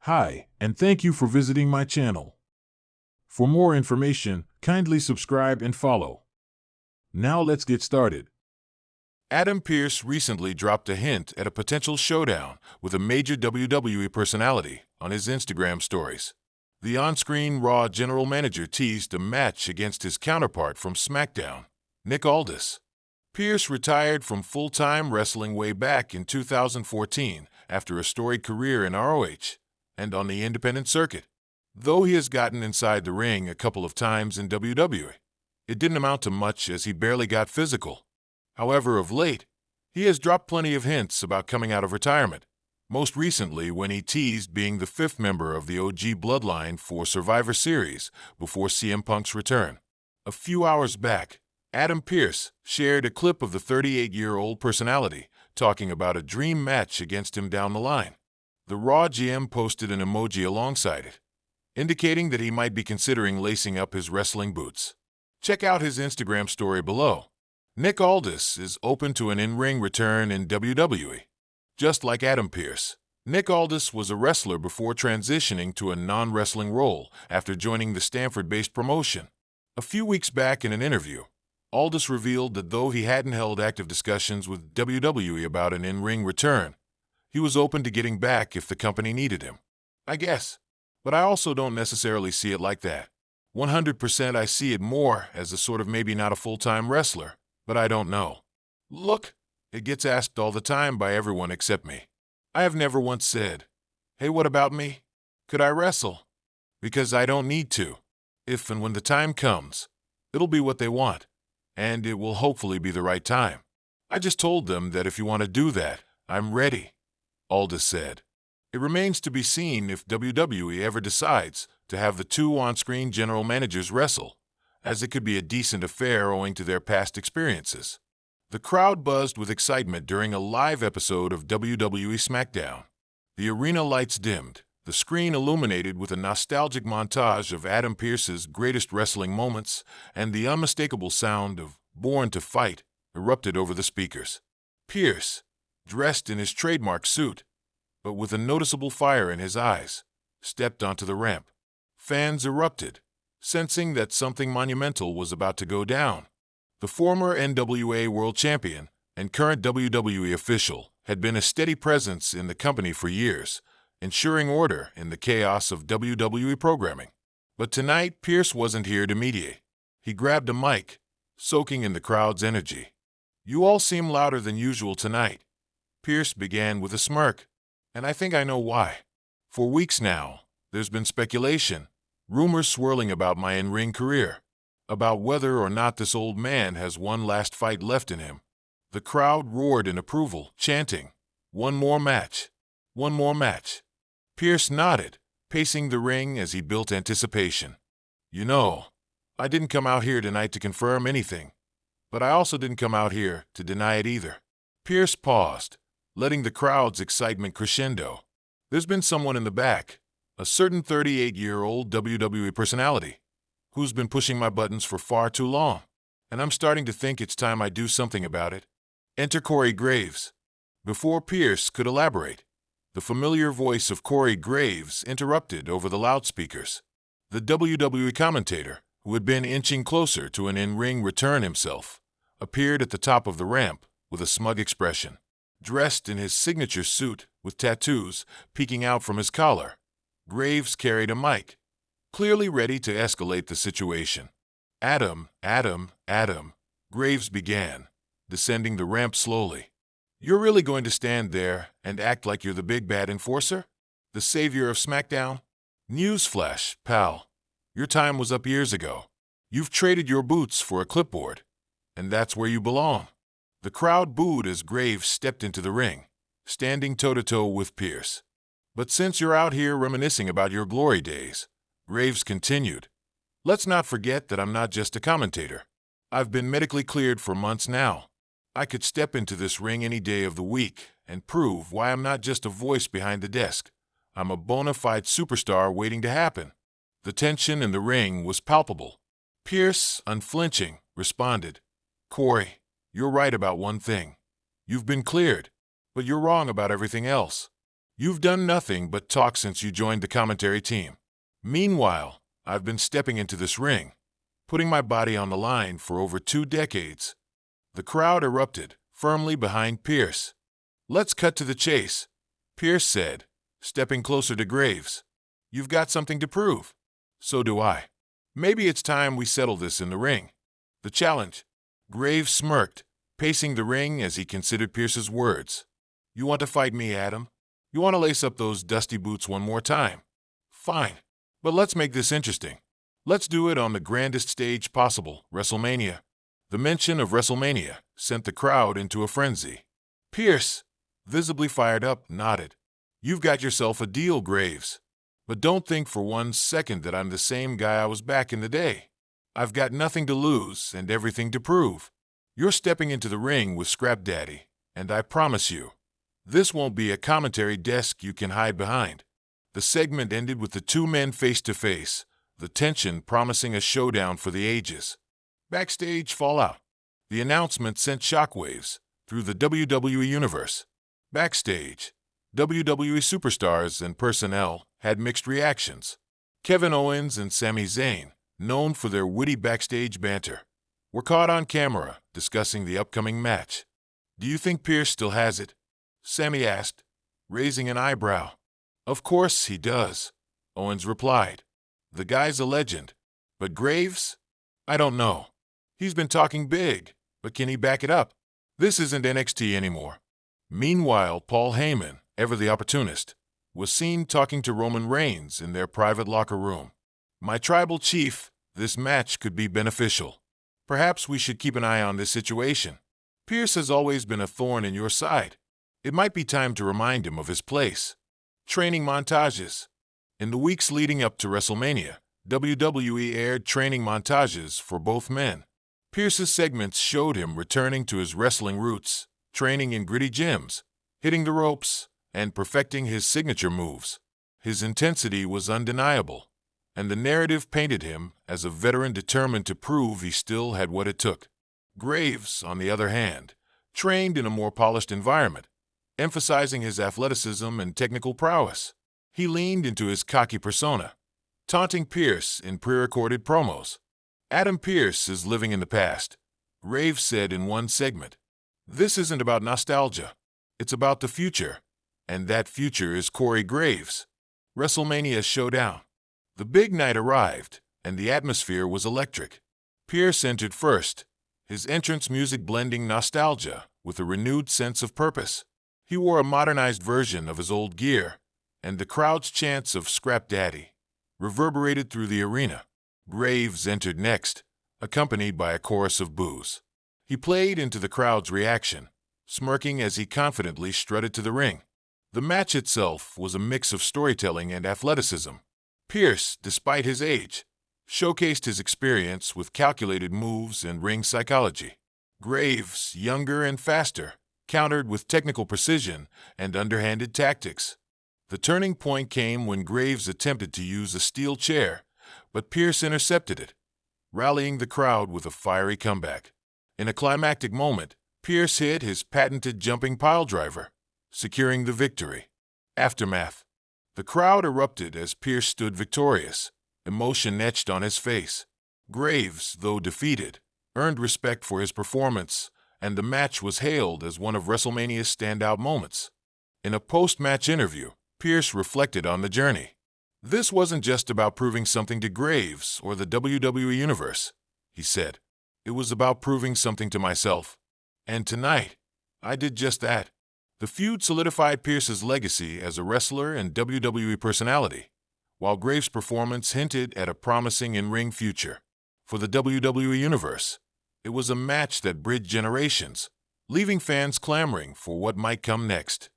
Hi, and thank you for visiting my channel. For more information, kindly subscribe and follow. Now let's get started. Adam Pearce recently dropped a hint at a potential showdown with a major WWE personality on his Instagram stories. The on-screen Raw general manager teased a match against his counterpart from SmackDown, Nick Aldis. Pearce retired from full-time wrestling way back in 2014 after a storied career in ROH and on the independent circuit. Though he has gotten inside the ring a couple of times in WWE, it didn't amount to much as he barely got physical. However, of late, he has dropped plenty of hints about coming out of retirement, most recently when he teased being the fifth member of the OG bloodline for Survivor Series before CM Punk's return. A few hours back, Adam Pearce shared a clip of the 38-year-old personality talking about a dream match against him down the line. The Raw GM posted an emoji alongside it, indicating that he might be considering lacing up his wrestling boots. Check out his Instagram story below. Nick Aldis is open to an in-ring return in WWE. Just like Adam Pearce, Nick Aldis was a wrestler before transitioning to a non-wrestling role after joining the Stanford-based promotion. A few weeks back in an interview, Aldis revealed that though he hadn't held active discussions with WWE about an in-ring return, he was open to getting back if the company needed him. I guess. But I also don't necessarily see it like that. 100% I see it more as a sort of maybe not a full-time wrestler, but I don't know. Look, it gets asked all the time by everyone except me. I have never once said, "Hey, what about me? Could I wrestle?" Because I don't need to. If and when the time comes, it'll be what they want, and it will hopefully be the right time. I just told them that if you want to do that, I'm ready, Aldis said. It remains to be seen if WWE ever decides to have the two on-screen general managers wrestle, as it could be a decent affair owing to their past experiences. The crowd buzzed with excitement during a live episode of WWE SmackDown. The arena lights dimmed, the screen illuminated with a nostalgic montage of Adam Pearce's greatest wrestling moments, and the unmistakable sound of "Born to Fight" erupted over the speakers. Pearce, dressed in his trademark suit, but with a noticeable fire in his eyes, stepped onto the ramp. Fans erupted, sensing that something monumental was about to go down. The former NWA World Champion and current WWE official had been a steady presence in the company for years, ensuring order in the chaos of WWE programming. But tonight, Pearce wasn't here to mediate. He grabbed a mic, soaking in the crowd's energy. "You all seem louder than usual tonight," Pearce began with a smirk, "and I think I know why. For weeks now, there's been speculation, rumors swirling about my in-ring career, about whether or not this old man has one last fight left in him." The crowd roared in approval, chanting, "One more match! One more match!" Pearce nodded, pacing the ring as he built anticipation. "You know, I didn't come out here tonight to confirm anything, but I also didn't come out here to deny it either." Pearce paused, letting the crowd's excitement crescendo. "There's been someone in the back, a certain 38-year-old WWE personality, who's been pushing my buttons for far too long, and I'm starting to think it's time I do something about it. Enter Corey Graves." Before Pearce could elaborate, the familiar voice of Corey Graves interrupted over the loudspeakers. The WWE commentator, who had been inching closer to an in-ring return himself, appeared at the top of the ramp with a smug expression. Dressed in his signature suit with tattoos peeking out from his collar, Graves carried a mic, clearly ready to escalate the situation. Adam, Graves began, descending the ramp slowly. "You're really going to stand there and act like you're the big bad enforcer? The savior of SmackDown? Newsflash, pal. Your time was up years ago. You've traded your boots for a clipboard, and that's where you belong." The crowd booed as Graves stepped into the ring, standing toe-to-toe with Pearce. "But since you're out here reminiscing about your glory days," Graves continued, "let's not forget that I'm not just a commentator. I've been medically cleared for months now. I could step into this ring any day of the week and prove why I'm not just a voice behind the desk. I'm a bona fide superstar waiting to happen." The tension in the ring was palpable. Pearce, unflinching, responded, "Corey, you're right about one thing. You've been cleared, but you're wrong about everything else. You've done nothing but talk since you joined the commentary team. Meanwhile, I've been stepping into this ring, putting my body on the line for over 2 decades. The crowd erupted, firmly behind Pearce. Let's cut to the chase, Pearce said, stepping closer to Graves. You've got something to prove. So do I. Maybe it's time we settle this in the ring. The challenge. Graves smirked, pacing the ring as he considered Pearce's words. You want to fight me, Adam? You want to lace up those dusty boots one more time? Fine. But let's make this interesting. Let's do it on the grandest stage possible, WrestleMania. The mention of WrestleMania sent the crowd into a frenzy. Pearce, visibly fired up, nodded. You've got yourself a deal, Graves. But don't think for 1 second that I'm the same guy I was back in the day. I've got nothing to lose and everything to prove. You're stepping into the ring with Scrap Daddy, and I promise you, this won't be a commentary desk you can hide behind. The segment ended with the 2 men face-to-face, the tension promising a showdown for the ages. Backstage fallout. The announcement sent shockwaves through the WWE universe. Backstage, WWE superstars and personnel had mixed reactions. Kevin Owens and Sami Zayn, known for their witty backstage banter, were caught on camera discussing the upcoming match. Do you think Pearce still has it? Sami asked, raising an eyebrow. Of course he does, Owens replied. The guy's a legend. But Graves? I don't know. He's been talking big, but can he back it up? This isn't NXT anymore. Meanwhile, Paul Heyman, ever the opportunist, was seen talking to Roman Reigns in their private locker room. My tribal chief, this match could be beneficial. Perhaps we should keep an eye on this situation. Pearce has always been a thorn in your side. It might be time to remind him of his place. Training montages. In the weeks leading up to WrestleMania, WWE aired training montages for both men. Pearce's segments showed him returning to his wrestling roots, training in gritty gyms, hitting the ropes, and perfecting his signature moves. His intensity was undeniable, and the narrative painted him as a veteran determined to prove he still had what it took. Graves, on the other hand, trained in a more polished environment, emphasizing his athleticism and technical prowess. He leaned into his cocky persona, taunting Pearce in pre-recorded promos. Adam Pearce is living in the past, Graves said in one segment. This isn't about nostalgia. It's about the future, and that future is Corey Graves. WrestleMania showdown. The big night arrived, and the atmosphere was electric. Pearce entered first, his entrance music blending nostalgia with a renewed sense of purpose. He wore a modernized version of his old gear, and the crowd's chants of Scrap Daddy reverberated through the arena. Graves entered next, accompanied by a chorus of boos. He played into the crowd's reaction, smirking as he confidently strutted to the ring. The match itself was a mix of storytelling and athleticism. Pearce, despite his age, showcased his experience with calculated moves and ring psychology. Graves, younger and faster, countered with technical precision and underhanded tactics. The turning point came when Graves attempted to use a steel chair, but Pearce intercepted it, rallying the crowd with a fiery comeback. In a climactic moment, Pearce hit his patented jumping piledriver, securing the victory. Aftermath. The crowd erupted as Pearce stood victorious, emotion etched on his face. Graves, though defeated, earned respect for his performance, and the match was hailed as one of WrestleMania's standout moments. In a post-match interview, Pearce reflected on the journey. This wasn't just about proving something to Graves or the WWE Universe, he said. It was about proving something to myself. And tonight, I did just that. The feud solidified Pearce's legacy as a wrestler and WWE personality, while Graves' performance hinted at a promising in-ring future. For the WWE Universe, it was a match that bridged generations, leaving fans clamoring for what might come next.